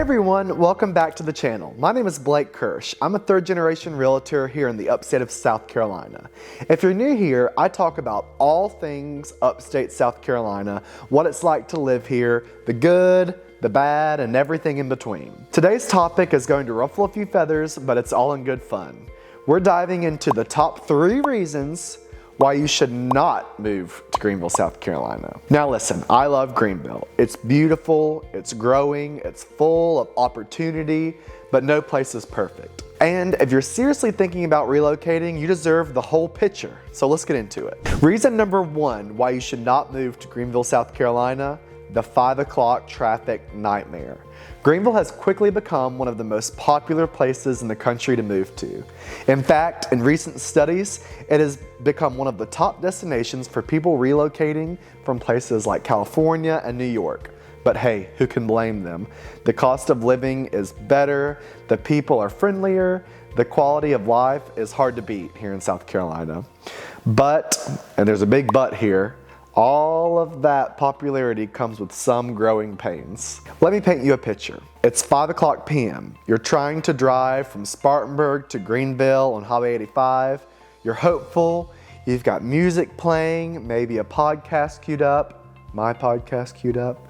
everyone, welcome back to the channel. My name is Blake Kirsch. I'm a third-generation realtor here in the upstate of South Carolina. If you're new here, I talk about all things upstate South Carolina, what it's like to live here, the good, the bad, and everything in between. Today's topic is going to ruffle a few feathers, but it's all in good fun. We're diving into the top 3 reasons why you should not move to Greenville, South Carolina. Now listen, I love Greenville. It's beautiful, it's growing, it's full of opportunity, but no place is perfect. And if you're seriously thinking about relocating, you deserve the whole picture. So let's get into it. Reason number 1 why you should not move to Greenville, South Carolina: the 5 o'clock traffic nightmare. Greenville has quickly become one of the most popular places in the country to move to. In fact, in recent studies, it has become one of the top destinations for people relocating from places like California and New York. But hey, who can blame them? The cost of living is better, the people are friendlier, the quality of life is hard to beat here in South Carolina. But, and there's a big but here, all of that popularity comes with some growing pains. Let me paint you a picture. It's 5 o'clock p.m. You're trying to drive from Spartanburg to Greenville on Highway 85. You're hopeful. You've got music playing, maybe a podcast queued up, my podcast queued up.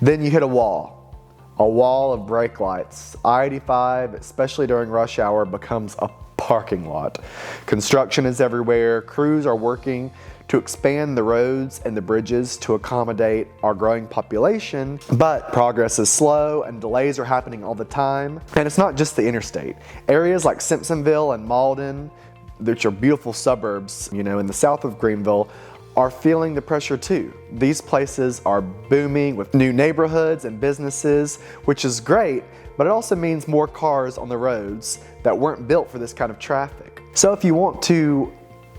Then you hit a wall of brake lights. I-85, especially during rush hour, becomes a parking lot. Construction is everywhere. Crews are working to expand the roads and the bridges to accommodate our growing population, but progress is slow and delays are happening all the time. And it's not just the interstate. Areas like Simpsonville and Malden, which are beautiful suburbs, in the south of Greenville, are feeling the pressure too. These places are booming with new neighborhoods and businesses, which is great, but it also means more cars on the roads that weren't built for this kind of traffic. So if you want to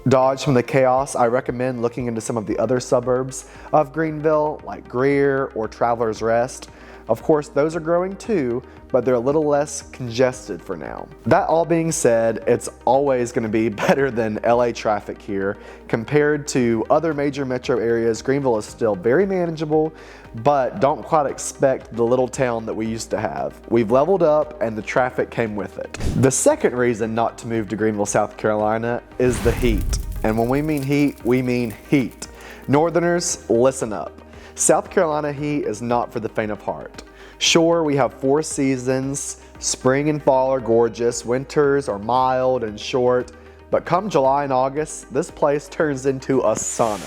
dodge from the chaos, I recommend looking into some of the other suburbs of Greenville, like Greer or Travelers Rest. Of course, those are growing too, but they're a little less congested for now. That all being said, it's always going to be better than LA traffic here. Compared to other major metro areas, Greenville is still very manageable, but don't quite expect the little town that we used to have. We've leveled up and the traffic came with it. The second reason not to move to Greenville, South Carolina is the heat. And when we mean heat, we mean heat. Northerners, listen up. South Carolina heat is not for the faint of heart. Sure, we have 4 seasons. Spring and fall are gorgeous. Winters are mild and short. But come July and August, this place turns into a sauna.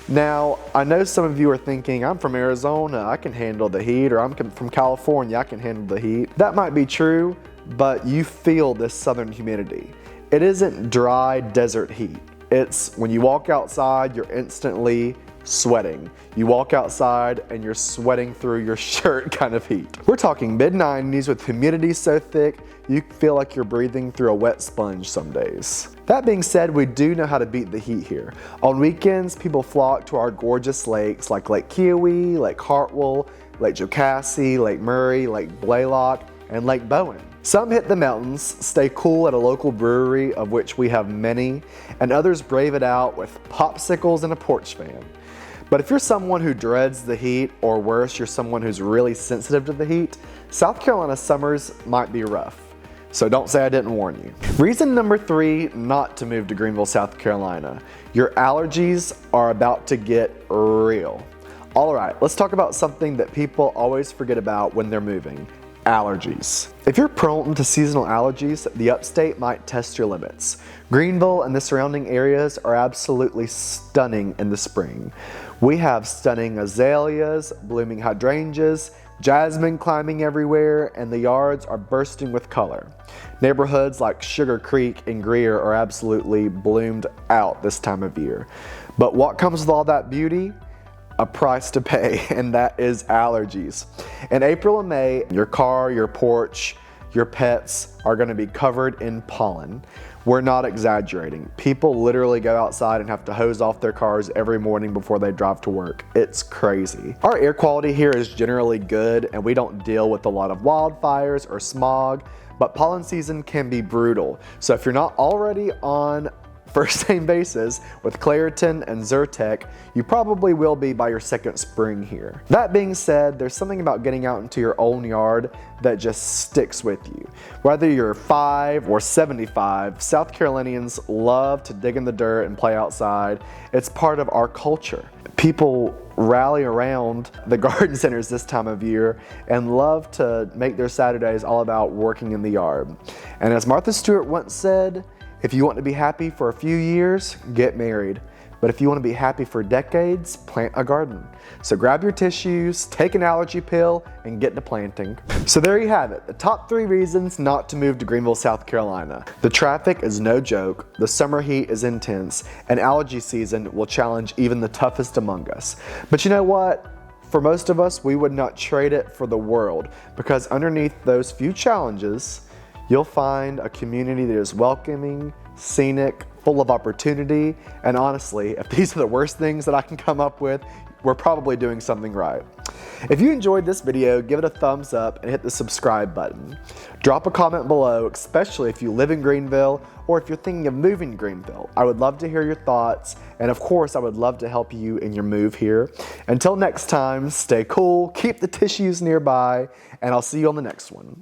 Now, I know some of you are thinking, I'm from Arizona, I can handle the heat, or I'm from California, I can handle the heat. That might be true, but you feel this southern humidity. It isn't dry desert heat. It's when you walk outside, you're instantly sweating. You walk outside and you're sweating through your shirt kind of heat. We're talking mid-90s with humidity so thick you feel like you're breathing through a wet sponge some days. That being said, we do know how to beat the heat here. On weekends, people flock to our gorgeous lakes like Lake Kiowee, Lake Hartwell, Lake Jocassee, Lake Murray, Lake Blaylock, and Lake Bowen. Some hit the mountains, stay cool at a local brewery, of which we have many, and others brave it out with popsicles and a porch fan. But if you're someone who dreads the heat, or worse, you're someone who's really sensitive to the heat, South Carolina summers might be rough. So don't say I didn't warn you. Reason number 3 not to move to Greenville, South Carolina: your allergies are about to get real. All right, let's talk about something that people always forget about when they're moving: allergies. If you're prone to seasonal allergies, the upstate might test your limits. Greenville and the surrounding areas are absolutely stunning in the spring. We have stunning azaleas, blooming hydrangeas, jasmine climbing everywhere, and the yards are bursting with color. Neighborhoods like Sugar Creek and Greer are absolutely bloomed out this time of year. But what comes with all that beauty? A price to pay, and that is allergies. In April and May, your car, your porch, your pets are going to be covered in pollen. We're not exaggerating. People literally go outside and have to hose off their cars every morning before they drive to work. It's crazy. Our air quality here is generally good, and we don't deal with a lot of wildfires or smog, but pollen season can be brutal. So if you're not already on first name basis with Claritin and Zyrtec, you probably will be by your second spring here. That being said, there's something about getting out into your own yard that just sticks with you. Whether you're 5 or 75, South Carolinians love to dig in the dirt and play outside. It's part of our culture. People rally around the garden centers this time of year and love to make their Saturdays all about working in the yard. And as Martha Stewart once said, if you want to be happy for a few years, get married. But if you want to be happy for decades, plant a garden. So grab your tissues, take an allergy pill, and get to planting. So there you have it, the top 3 reasons not to move to Greenville, South Carolina. The traffic is no joke, the summer heat is intense, and allergy season will challenge even the toughest among us. But you know what? For most of us, we would not trade it for the world, because underneath those few challenges, you'll find a community that is welcoming, scenic, full of opportunity, and honestly, if these are the worst things that I can come up with, we're probably doing something right. If you enjoyed this video, give it a thumbs up and hit the subscribe button. Drop a comment below, especially if you live in Greenville or if you're thinking of moving to Greenville. I would love to hear your thoughts, and of course, I would love to help you in your move here. Until next time, stay cool, keep the tissues nearby, and I'll see you on the next one.